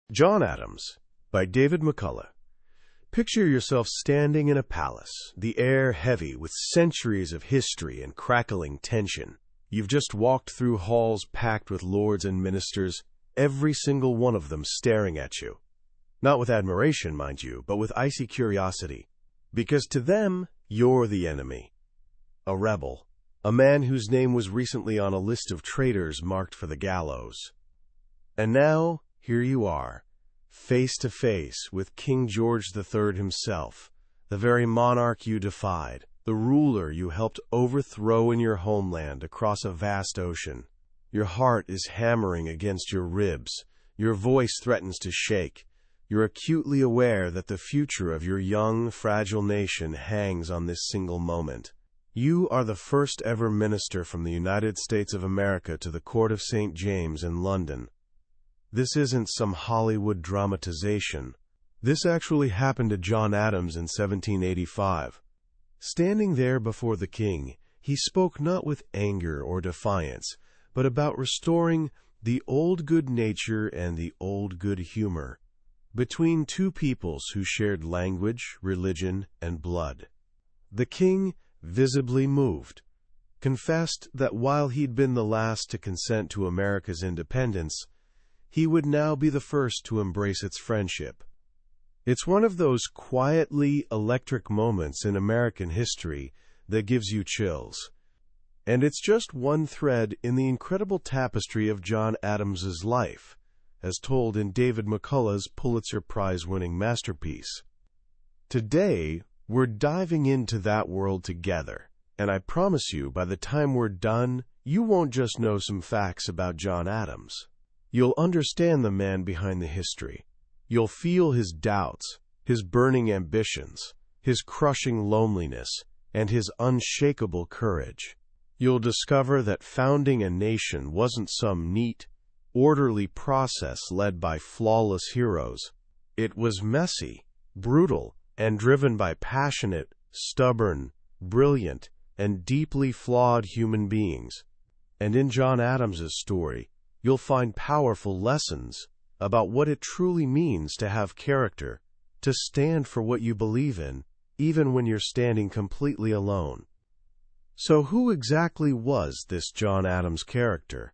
John Adams, by David McCullough. Picture yourself standing in a palace, the air heavy with centuries of history and crackling tension. You've just walked through halls packed with lords and ministers, every single one of them staring at you. Not with admiration, mind you, but with icy curiosity. Because to them, you're the enemy. A rebel. A man whose name was recently on a list of traitors marked for the gallows. And now, here you are, face to face with King George III himself, the very monarch you defied, the ruler you helped overthrow in your homeland across a vast ocean. Your heart is hammering against your ribs, your voice threatens to shake. You're acutely aware that the future of your young, fragile nation hangs on this single moment. You are the first ever minister from the United States of America to the Court of St. James in London. This isn't some Hollywood dramatization. This actually happened to John Adams in 1785. Standing there before the king, he spoke not with anger or defiance, but about restoring the old good nature and the old good humor between two peoples who shared language, religion, and blood. The king, visibly moved, confessed that while he'd been the last to consent to America's independence, he would now be the first to embrace its friendship. It's one of those quietly electric moments in American history that gives you chills. And it's just one thread in the incredible tapestry of John Adams's life, as told in David McCullough's Pulitzer Prize-winning masterpiece. Today, we're diving into that world together, and I promise you, by the time we're done, you won't just know some facts about John Adams. You'll understand the man behind the history. You'll feel his doubts, his burning ambitions, his crushing loneliness, and his unshakable courage. You'll discover that founding a nation wasn't some neat, orderly process led by flawless heroes. It was messy, brutal, and driven by passionate, stubborn, brilliant, and deeply flawed human beings. And in John Adams's story, you'll find powerful lessons about what it truly means to have character, to stand for what you believe in, even when you're standing completely alone. So who exactly was this John Adams character?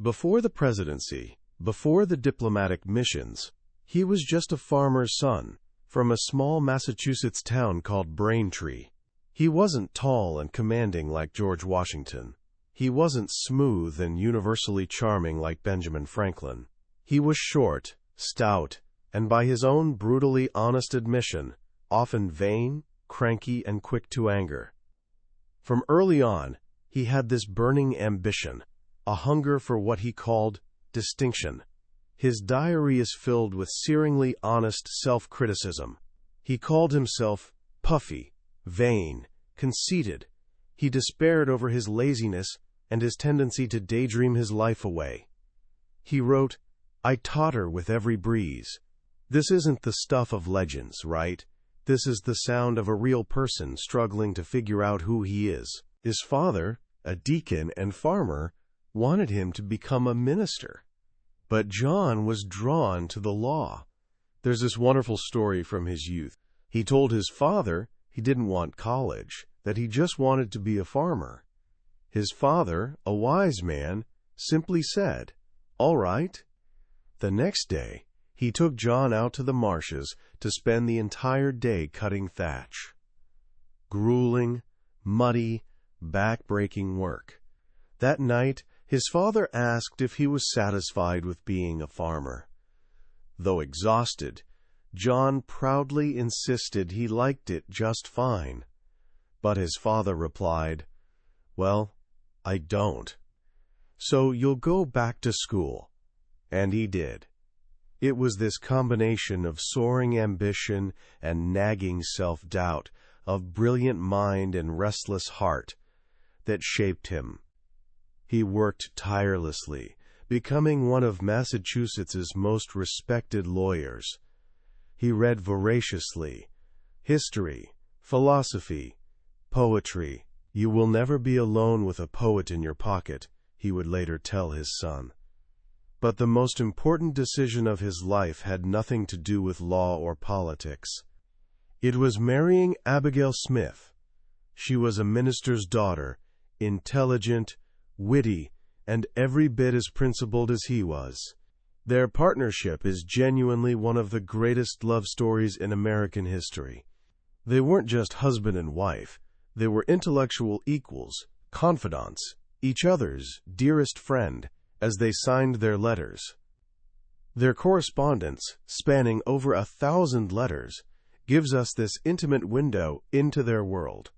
Before the presidency, before the diplomatic missions, he was just a farmer's son from a small Massachusetts town called Braintree. He wasn't tall and commanding like George Washington. He wasn't smooth and universally charming like Benjamin Franklin. He was short, stout, and by his own brutally honest admission, often vain, cranky, and quick to anger. From early on, he had this burning ambition, a hunger for what he called distinction. His diary is filled with searingly honest self-criticism. He called himself puffy, vain, conceited. He despaired over his laziness and his tendency to daydream his life away. He wrote, "I totter with every breeze." This isn't the stuff of legends, right? This is the sound of a real person struggling to figure out who he is. His father, a deacon and farmer, wanted him to become a minister. But John was drawn to the law. There's this wonderful story from his youth. He told his father he didn't want college, that he just wanted to be a farmer. His father, a wise man, simply said, "All right." The next day, he took John out to the marshes to spend the entire day cutting thatch. Grueling, muddy, back-breaking work. That night, his father asked if he was satisfied with being a farmer. Though exhausted, John proudly insisted he liked it just fine. But his father replied, "Well, I don't. So you'll go back to school." And he did. It was this combination of soaring ambition and nagging self-doubt, of brilliant mind and restless heart, that shaped him. He worked tirelessly, becoming one of Massachusetts's most respected lawyers. He read voraciously, history, philosophy, poetry. "You will never be alone with a poet in your pocket," he would later tell his son. But the most important decision of his life had nothing to do with law or politics. It was marrying Abigail Smith. She was a minister's daughter, intelligent, witty, and every bit as principled as he was. Their partnership is genuinely one of the greatest love stories in American history. They weren't just husband and wife. They were intellectual equals, confidants, each other's dearest friend, as they signed their letters. Their correspondence, spanning over 1,000 letters, gives us this intimate window into their world.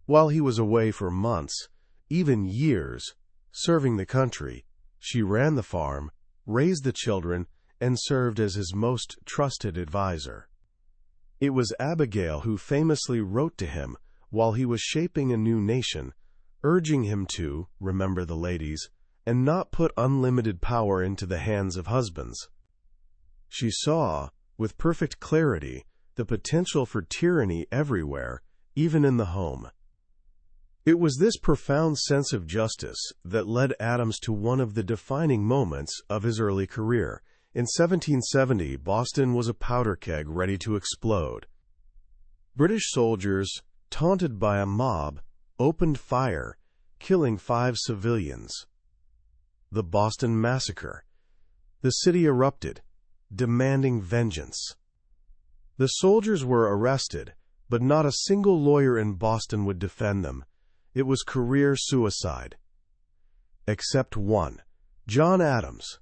While he was away for months, even years, serving the country, she ran the farm, raised the children, and served as his most trusted advisor. It was Abigail who famously wrote to him while he was shaping a new nation, urging him to remember the ladies and not put unlimited power into the hands of husbands. She saw, with perfect clarity, the potential for tyranny everywhere, even in the home. It was this profound sense of justice that led Adams to one of the defining moments of his early career. In 1770, Boston was a powder keg ready to explode. British soldiers, taunted by a mob, opened fire, killing 5 civilians. The Boston Massacre. The city erupted, demanding vengeance. The soldiers were arrested, but not a single lawyer in Boston would defend them. It was career suicide. Except one, John Adams.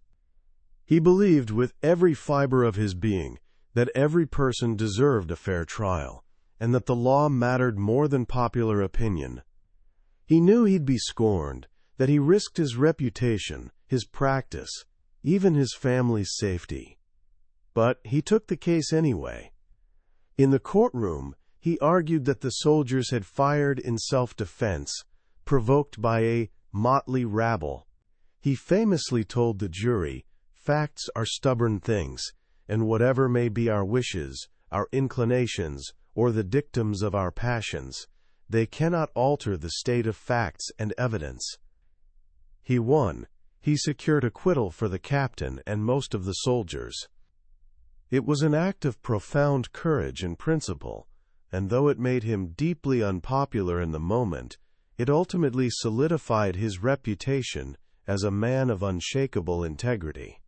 He believed with every fiber of his being that every person deserved a fair trial, and that the law mattered more than popular opinion. He knew he'd be scorned, that he risked his reputation, his practice, even his family's safety. But he took the case anyway. In the courtroom, he argued that the soldiers had fired in self-defense, provoked by a motley rabble. He famously told the jury, "Facts are stubborn things, and whatever may be our wishes, our inclinations, or the dictums of our passions, they cannot alter the state of facts and evidence." He won. He secured acquittal for the captain and most of the soldiers. It was an act of profound courage and principle, and though it made him deeply unpopular in the moment, it ultimately solidified his reputation as a man of unshakable integrity.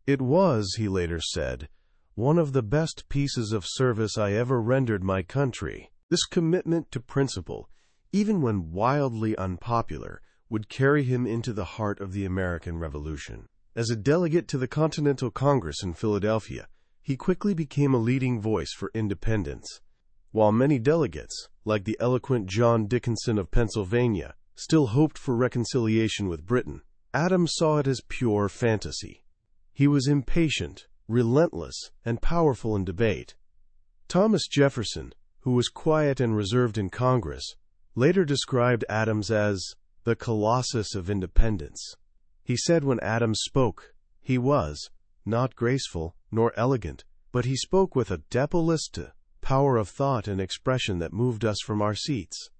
"It was," he later said, "one of the best pieces of service I ever rendered my country." This commitment to principle, even when wildly unpopular, would carry him into the heart of the American Revolution. As a delegate to the Continental Congress in Philadelphia, he quickly became a leading voice for independence. While many delegates, like the eloquent John Dickinson of Pennsylvania, still hoped for reconciliation with Britain, Adams saw it as pure fantasy. He was impatient, relentless, and powerful in debate. Thomas Jefferson, who was quiet and reserved in Congress, later described Adams as the Colossus of independence. He said when Adams spoke, he was not graceful nor elegant, but he spoke with a depolist power of thought and expression that moved us from our seats.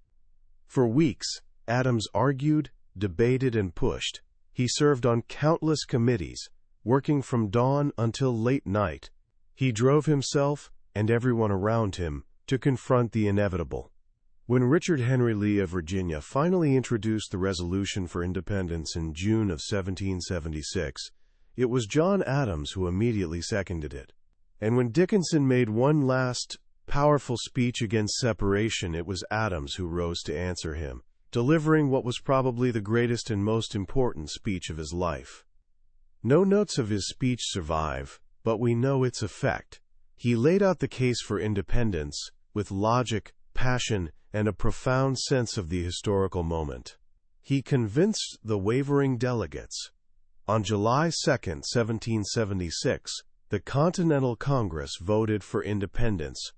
For weeks, Adams argued, debated, and pushed. He served on countless committees, working from dawn until late night. He drove himself, and everyone around him, to confront the inevitable. When Richard Henry Lee of Virginia finally introduced the Resolution for Independence in June of 1776, it was John Adams who immediately seconded it. And when Dickinson made one last, powerful speech against separation, it was Adams who rose to answer him, delivering what was probably the greatest and most important speech of his life. No notes of his speech survive, but we know its effect. He laid out the case for independence with logic, passion, and a profound sense of the historical moment. He convinced the wavering delegates. On July 2, 1776, the Continental Congress voted for independence.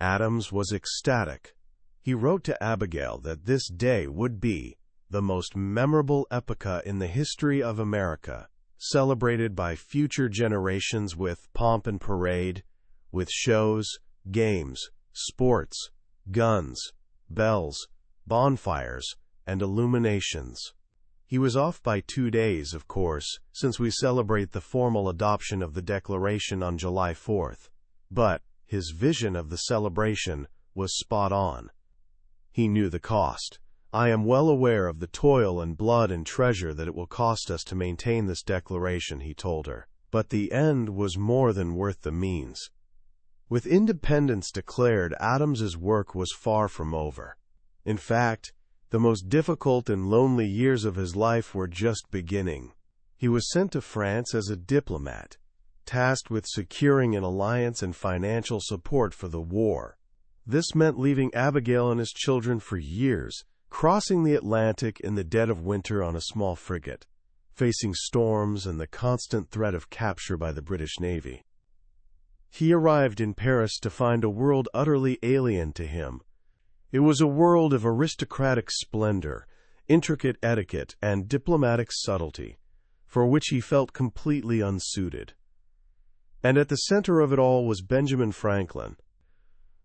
Adams was ecstatic. He wrote to Abigail that this day would be the most memorable epoch in the history of America, celebrated by future generations with pomp and parade, with shows, games, sports, guns, bells, bonfires, and illuminations. He was off by 2 days, of course, since we celebrate the formal adoption of the Declaration on July 4th. But his vision of the celebration was spot on. He knew the cost. I am well aware of the toil and blood and treasure that it will cost us to maintain this declaration, he told her. But the end was more than worth the means. With independence declared, Adams's work was far from over. In fact, the most difficult and lonely years of his life were just beginning. He was sent to France as a diplomat, tasked with securing an alliance and financial support for the war. This meant leaving Abigail and his children for years, crossing the Atlantic in the dead of winter on a small frigate, facing storms and the constant threat of capture by the British Navy. He arrived in Paris to find a world utterly alien to him. It was a world of aristocratic splendor, intricate etiquette, and diplomatic subtlety, for which he felt completely unsuited. And at the center of it all was Benjamin Franklin.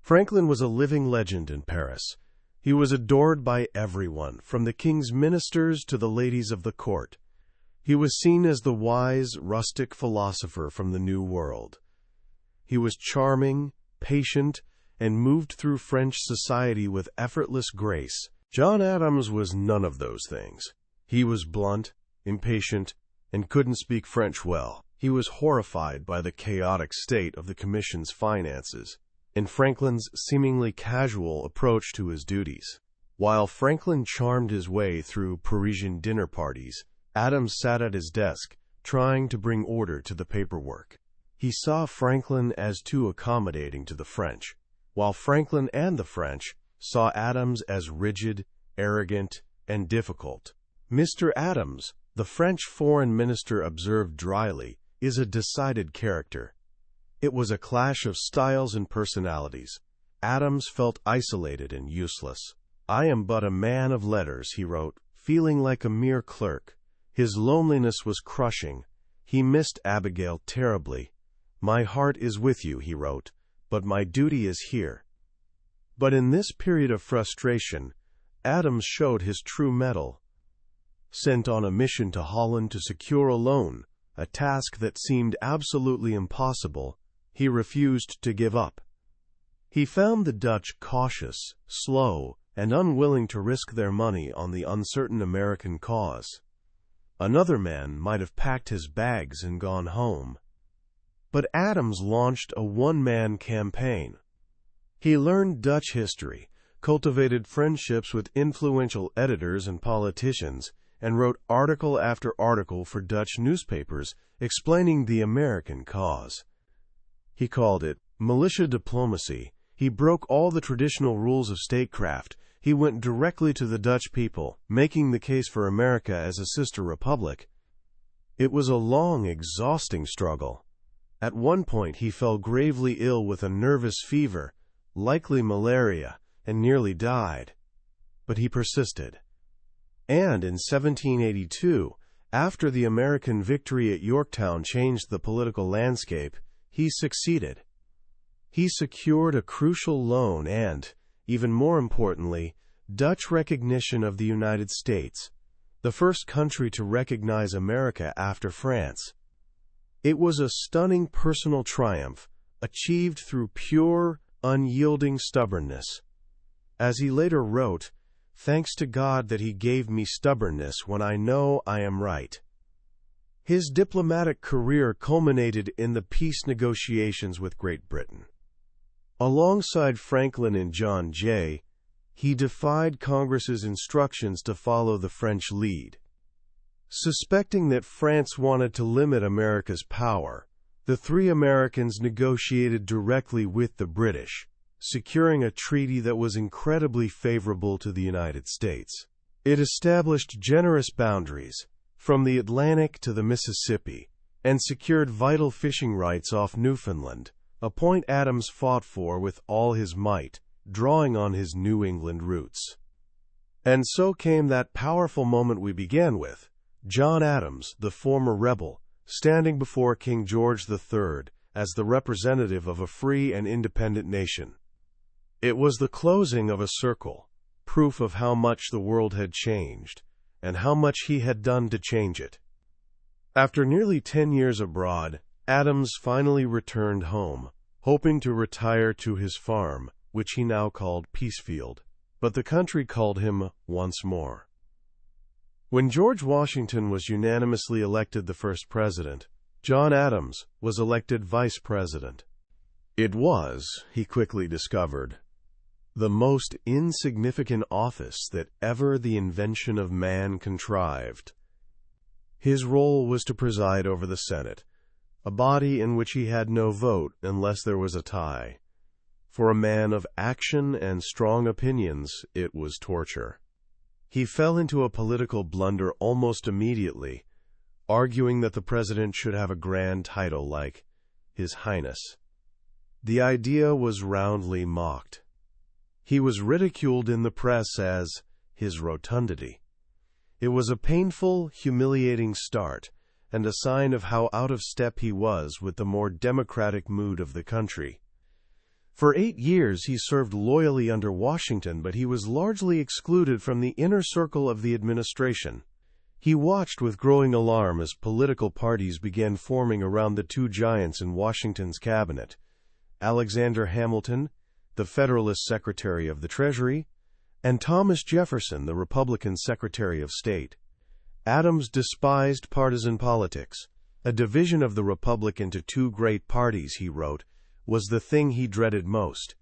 Franklin was a living legend in Paris. He was adored by everyone, from the king's ministers to the ladies of the court. He was seen as the wise, rustic philosopher from the New World. He was charming, patient, and moved through French society with effortless grace. John Adams was none of those things. He was blunt, impatient, and couldn't speak French well. He was horrified by the chaotic state of the Commission's finances and Franklin's seemingly casual approach to his duties. While Franklin charmed his way through Parisian dinner parties, Adams sat at his desk, trying to bring order to the paperwork. He saw Franklin as too accommodating to the French, while Franklin and the French saw Adams as rigid, arrogant, and difficult. Mr. Adams, the French foreign minister observed dryly, is a decided character. It was a clash of styles and personalities. Adams felt isolated and useless. I am but a man of letters, he wrote, feeling like a mere clerk. His loneliness was crushing. He missed Abigail terribly. My heart is with you, he wrote, but my duty is here. But in this period of frustration, Adams showed his true mettle. Sent on a mission to Holland to secure a loan, a task that seemed absolutely impossible, he refused to give up. He found the Dutch cautious, slow, and unwilling to risk their money on the uncertain American cause. Another man might have packed his bags and gone home. But Adams launched a one-man campaign. He learned Dutch history, cultivated friendships with influential editors and politicians, and wrote article after article for Dutch newspapers explaining the American cause. He called it militia diplomacy. He broke all the traditional rules of statecraft. He went directly to the Dutch people, making the case for America as a sister republic. It was a long, exhausting struggle. At one point he fell gravely ill with a nervous fever, likely malaria, and nearly died. But he persisted. And in 1782, after the American victory at Yorktown changed the political landscape, he succeeded. He secured a crucial loan and, even more importantly, Dutch recognition of the United States, the first country to recognize America after France. It was a stunning personal triumph, achieved through pure, unyielding stubbornness. As he later wrote, "Thanks to God that he gave me stubbornness when I know I am right." His diplomatic career culminated in the peace negotiations with Great Britain. Alongside Franklin and John Jay, he defied Congress's instructions to follow the French lead. Suspecting that France wanted to limit America's power, the three Americans negotiated directly with the British, securing a treaty that was incredibly favorable to the United States. It established generous boundaries, from the Atlantic to the Mississippi, and secured vital fishing rights off Newfoundland, a point Adams fought for with all his might, drawing on his New England roots. And so came that powerful moment we began with, John Adams, the former rebel, standing before King George III as the representative of a free and independent nation. It was the closing of a circle, proof of how much the world had changed. and how much he had done to change it. After nearly 10 years abroad, Adams finally returned home, hoping to retire to his farm, which he now called Peacefield, but the country called him once more. When George Washington was unanimously elected the first president, John Adams was elected vice president. It was, he quickly discovered, the most insignificant office that ever the invention of man contrived. His role was to preside over the Senate, a body in which he had no vote unless there was a tie. For a man of action and strong opinions, it was torture. He fell into a political blunder almost immediately, arguing that the president should have a grand title like His Highness. The idea was roundly mocked. He was ridiculed in the press as His Rotundity. It was a painful, humiliating start, and a sign of how out of step he was with the more democratic mood of the country. For 8 years he served loyally under Washington, but he was largely excluded from the inner circle of the administration. He watched with growing alarm as political parties began forming around the two giants in Washington's cabinet, Alexander Hamilton, the Federalist Secretary of the Treasury, and Thomas Jefferson, the Republican Secretary of State. Adams despised partisan politics. A division of the Republic into two great parties, he wrote, was the thing he dreaded most.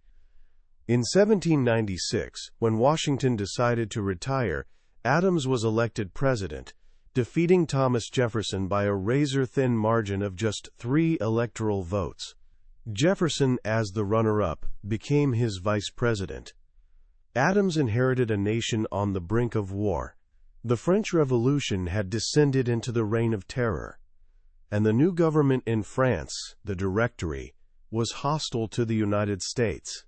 In 1796, when Washington decided to retire, Adams was elected president, defeating Thomas Jefferson by a razor-thin margin of just 3 electoral votes. Jefferson, as the runner-up, became his vice president. Adams inherited a nation on the brink of war. The French Revolution had descended into the Reign of Terror, and the new government in France, the Directory, was hostile to the United States.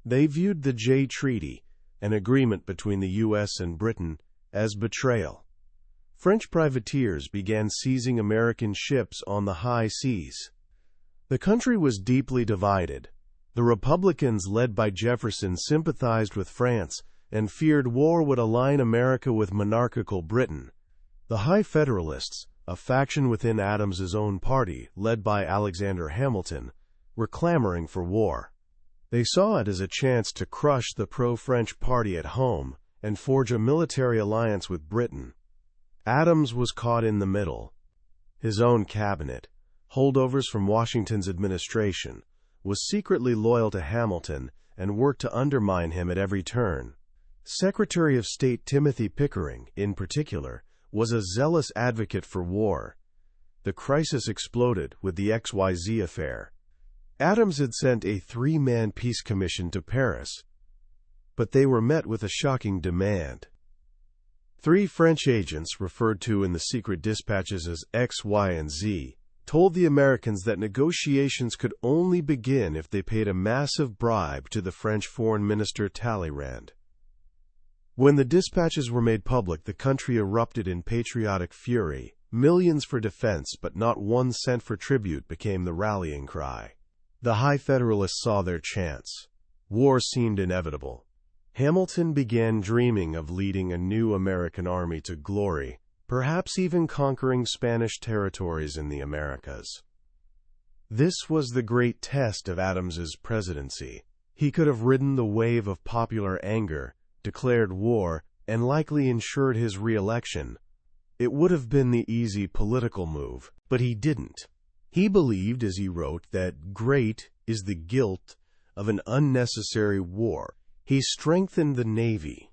They viewed the Jay Treaty, an agreement between the U.S. and Britain, as betrayal. French privateers began seizing American ships on the high seas. The country was deeply divided. The Republicans, led by Jefferson, sympathized with France and feared war would align America with monarchical Britain. The High Federalists, a faction within Adams's own party, led by Alexander Hamilton, were clamoring for war. They saw it as a chance to crush the pro-French party at home and forge a military alliance with Britain. Adams was caught in the middle. His own cabinet, holdovers from Washington's administration, was secretly loyal to Hamilton and worked to undermine him at every turn. Secretary of State Timothy Pickering, in particular, was a zealous advocate for war. The crisis exploded with the XYZ affair. Adams had sent a 3-man peace commission to Paris, but they were met with a shocking demand. 3 French agents, referred to in the secret dispatches as X, Y, and Z, told the Americans that negotiations could only begin if they paid a massive bribe to the French Foreign Minister Talleyrand. When the dispatches were made public, the country erupted in patriotic fury. Millions for defense, but not 1 cent for tribute, became the rallying cry. The High Federalists saw their chance. War seemed inevitable. Hamilton began dreaming of leading a new American army to glory, perhaps even conquering Spanish territories in the Americas. This was the great test of Adams's presidency. He could have ridden the wave of popular anger, declared war, and likely ensured his re-election. It would have been the easy political move, but he didn't. He believed, as he wrote, that great is the guilt of an unnecessary war. He strengthened the Navy,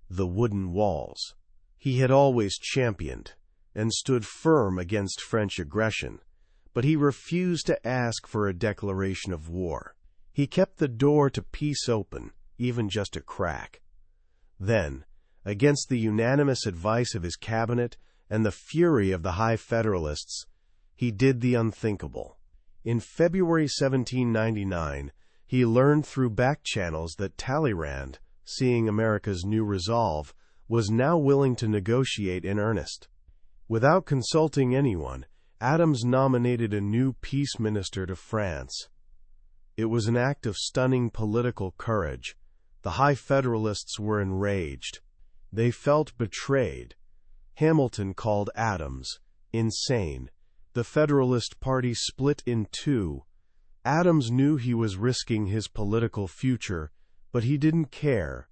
the wooden walls. He had always championed and stood firm against French aggression, but he refused to ask for a declaration of war. He kept the door to peace open, even just a crack. Then, against the unanimous advice of his cabinet and the fury of the High Federalists, he did the unthinkable. In February 1799, he learned through back channels that Talleyrand, seeing America's new resolve, was now willing to negotiate in earnest. Without consulting anyone, Adams nominated a new peace minister to France. It was an act of stunning political courage. The High Federalists were enraged. They felt betrayed. Hamilton called Adams insane. The Federalist Party split in two. Adams knew he was risking his political future, but he didn't care.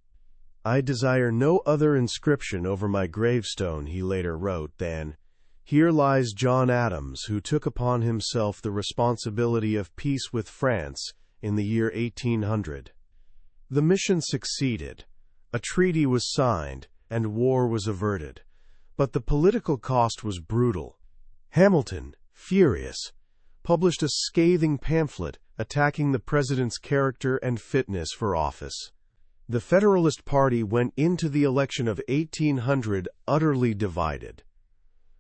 "I desire no other inscription over my gravestone," he later wrote, than, "Here lies John Adams, who took upon himself the responsibility of peace with France in the year 1800. The mission succeeded. A treaty was signed, and war was averted. But the political cost was brutal. Hamilton, furious, published a scathing pamphlet attacking the president's character and fitness for office. The Federalist Party went into the election of 1800 utterly divided.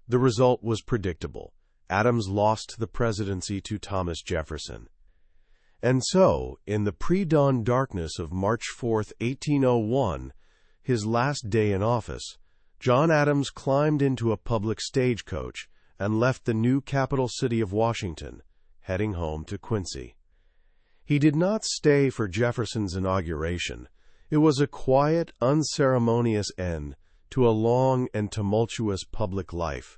The result was predictable. Adams lost the presidency to Thomas Jefferson. And so, in the pre-dawn darkness of March 4, 1801, his last day in office, John Adams climbed into a public stagecoach and left the new capital city of Washington, heading home to Quincy. He did not stay for Jefferson's inauguration. It was a quiet, unceremonious end to a long and tumultuous public life.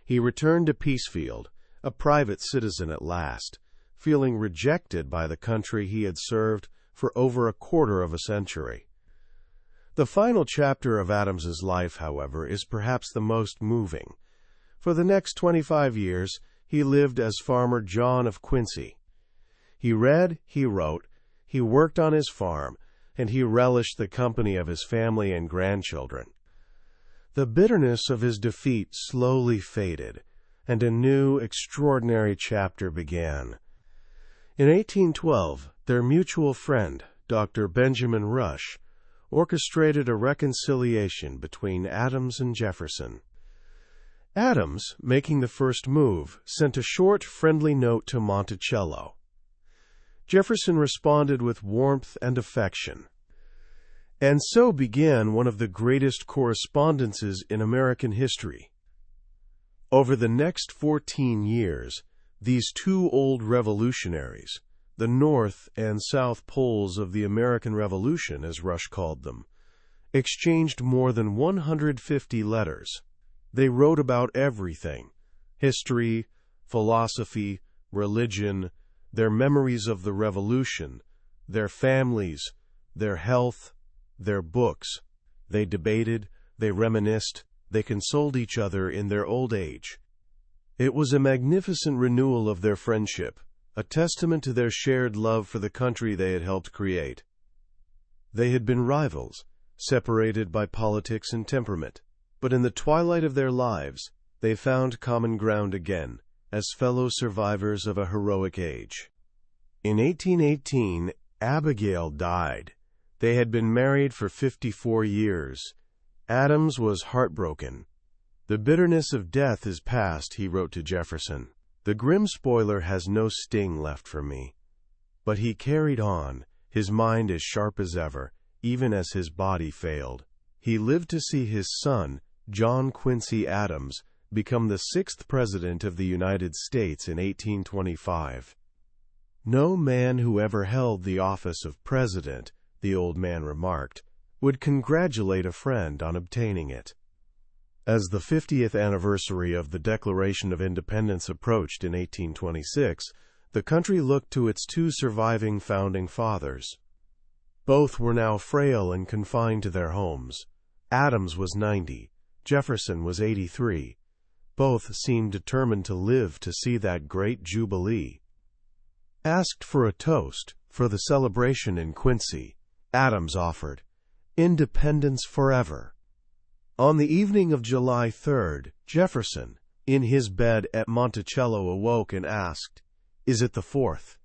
He returned to Peacefield, a private citizen at last, feeling rejected by the country he had served for over a quarter of a century. The final chapter of Adams's life, however, is perhaps the most moving. For the next 25 years, he lived as Farmer John of Quincy. He read, he wrote, he worked on his farm, and he relished the company of his family and grandchildren. The bitterness of his defeat slowly faded, and a new, extraordinary chapter began. In 1812, their mutual friend, Dr. Benjamin Rush, orchestrated a reconciliation between Adams and Jefferson. Adams, making the first move, sent a short, friendly note to Monticello. Jefferson responded with warmth and affection. And so began one of the greatest correspondences in American history. Over the next 14 years, these two old revolutionaries, the North and South poles of the American Revolution, as Rush called them, exchanged more than 150 letters. They wrote about everything: history, philosophy, religion, their memories of the Revolution, their families, their health, their books. They debated, they reminisced, they consoled each other in their old age. It was a magnificent renewal of their friendship, a testament to their shared love for the country they had helped create. They had been rivals, separated by politics and temperament, but in the twilight of their lives, they found common ground again, as fellow survivors of a heroic age. In 1818, Abigail died. They had been married for 54 years. Adams was heartbroken. "The bitterness of death is past," he wrote to Jefferson. "The grim spoiler has no sting left for me." But he carried on, his mind as sharp as ever, even as his body failed. He lived to see his son, John Quincy Adams, become the 6th President of the United States in 1825. "No man who ever held the office of President," the old man remarked, "would congratulate a friend on obtaining it." As the 50th anniversary of the Declaration of Independence approached in 1826, the country looked to its two surviving founding fathers. Both were now frail and confined to their homes. Adams was 90, Jefferson was 83. Both seemed determined to live to see that great jubilee. Asked for a toast for the celebration in Quincy, Adams offered, "Independence forever." On the evening of July 3rd, Jefferson, in his bed at Monticello, awoke and asked, "Is it the 4th?"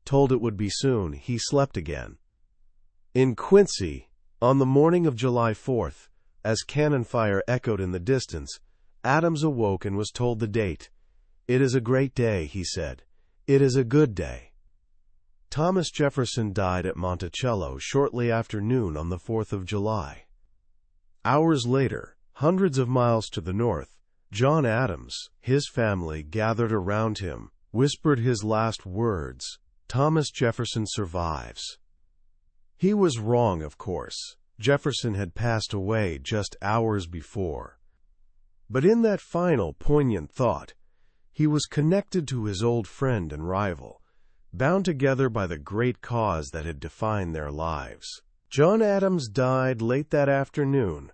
Told it would be soon, he slept again. In Quincy, on the morning of July 4th, as cannon fire echoed in the distance, Adams awoke and was told the date. "It is a great day," he said. "It is a good day." Thomas Jefferson died at Monticello shortly after noon on the 4th of July. Hours later, hundreds of miles to the north, John Adams, his family gathered around him, whispered his last words, "Thomas Jefferson survives." He was wrong, of course. Jefferson had passed away just hours before. But in that final, poignant thought, he was connected to his old friend and rival, bound together by the great cause that had defined their lives. John Adams died late that afternoon,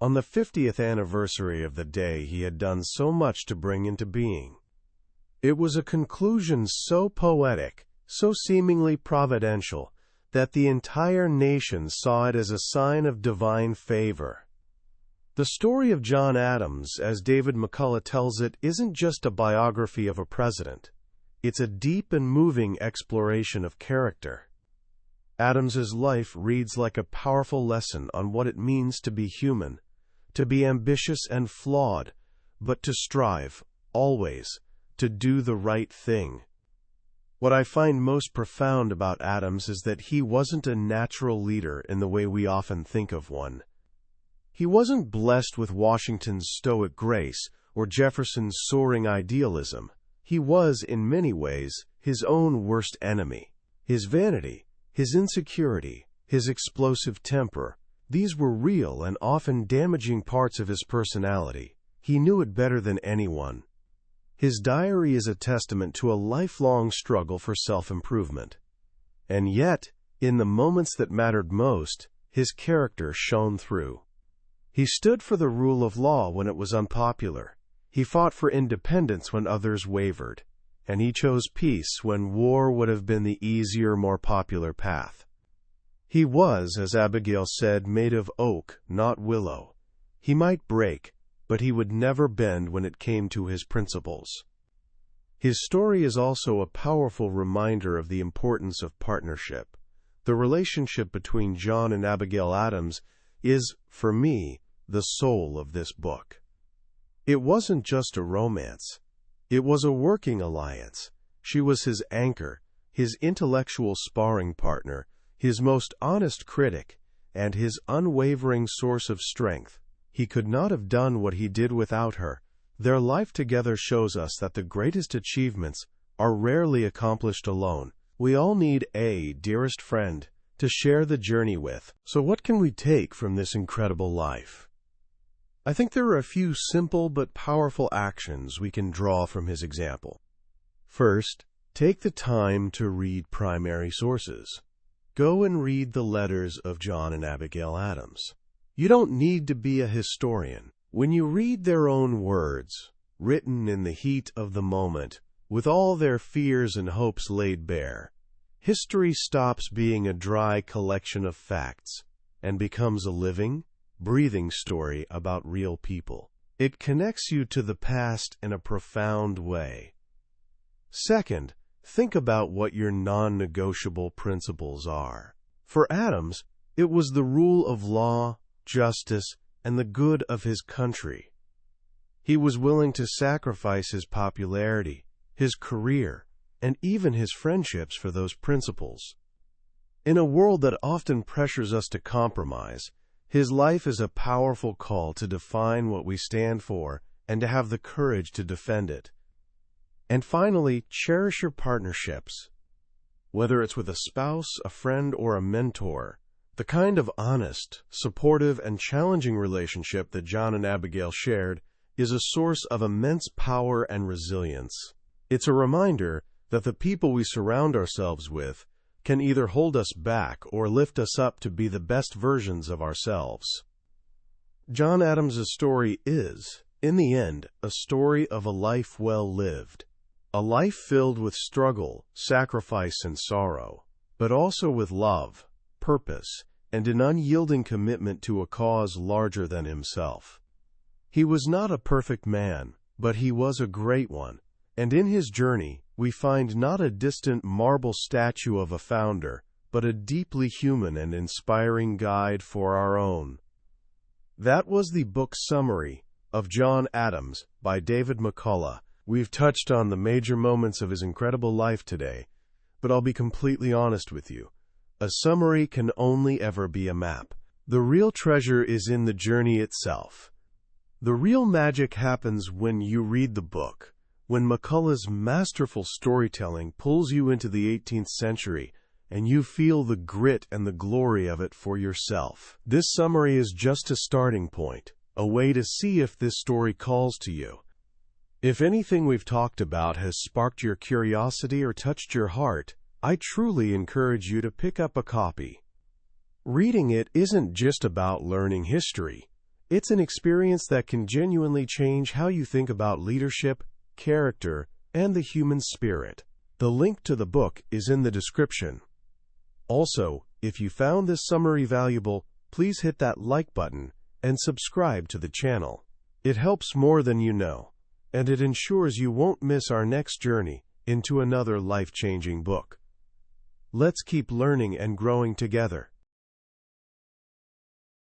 on the 50th anniversary of the day he had done so much to bring into being. It was a conclusion so poetic, so seemingly providential, that the entire nation saw it as a sign of divine favor. The story of John Adams, as David McCullough tells it, isn't just a biography of a president. It's a deep and moving exploration of character. Adams's life reads like a powerful lesson on what it means to be human, to be ambitious and flawed, but to strive, always, to do the right thing. What I find most profound about Adams is that he wasn't a natural leader in the way we often think of one. He wasn't blessed with Washington's stoic grace or Jefferson's soaring idealism. He was, in many ways, his own worst enemy. His vanity, his insecurity, his explosive temper, these were real and often damaging parts of his personality. He knew it better than anyone. His diary is a testament to a lifelong struggle for self-improvement. And yet, in the moments that mattered most, his character shone through. He stood for the rule of law when it was unpopular. He fought for independence when others wavered. And he chose peace when war would have been the easier, more popular path. He was, as Abigail said, made of oak, not willow. He might break, but he would never bend when it came to his principles. His story is also a powerful reminder of the importance of partnership. The relationship between John and Abigail Adams is, for me, the soul of this book. It wasn't just a romance. It was a working alliance. She was his anchor, his intellectual sparring partner, his most honest critic, and his unwavering source of strength. He could not have done what he did without her. Their life together shows us that the greatest achievements are rarely accomplished alone. We all need a dearest friend to share the journey with. So what can we take from this incredible life? I think there are a few simple but powerful actions we can draw from his example. First, take the time to read primary sources. Go and read the letters of John and Abigail Adams. You don't need to be a historian. When you read their own words, written in the heat of the moment, with all their fears and hopes laid bare, history stops being a dry collection of facts and becomes a living, breathing story about real people. It connects you to the past in a profound way. Second, think about what your non-negotiable principles are. For Adams, it was the rule of law, justice, and the good of his country. He was willing to sacrifice his popularity, his career, and even his friendships for those principles. In a world that often pressures us to compromise, his life is a powerful call to define what we stand for and to have the courage to defend it. And finally, cherish your partnerships. Whether it's with a spouse, a friend, or a mentor, the kind of honest, supportive, and challenging relationship that John and Abigail shared is a source of immense power and resilience. It's a reminder that the people we surround ourselves with can either hold us back or lift us up to be the best versions of ourselves. John Adams' story is, in the end, a story of a life well lived. A life filled with struggle, sacrifice, and sorrow, but also with love, purpose, and an unyielding commitment to a cause larger than himself. He was not a perfect man, but he was a great one, and in his journey, we find not a distant marble statue of a founder, but a deeply human and inspiring guide for our own. That was the book summary of John Adams by David McCullough. We've touched on the major moments of his incredible life today, but I'll be completely honest with you. A summary can only ever be a map. The real treasure is in the journey itself. The real magic happens when you read the book, when McCullough's masterful storytelling pulls you into the 18th century and you feel the grit and the glory of it for yourself. This summary is just a starting point, a way to see if this story calls to you. If anything we've talked about has sparked your curiosity or touched your heart, I truly encourage you to pick up a copy. Reading it isn't just about learning history. It's an experience that can genuinely change how you think about leadership, character, and the human spirit. The link to the book is in the description. Also, if you found this summary valuable, please hit that like button and subscribe to the channel. It helps more than you know, and it ensures you won't miss our next journey into another life-changing book. Let's keep learning and growing together.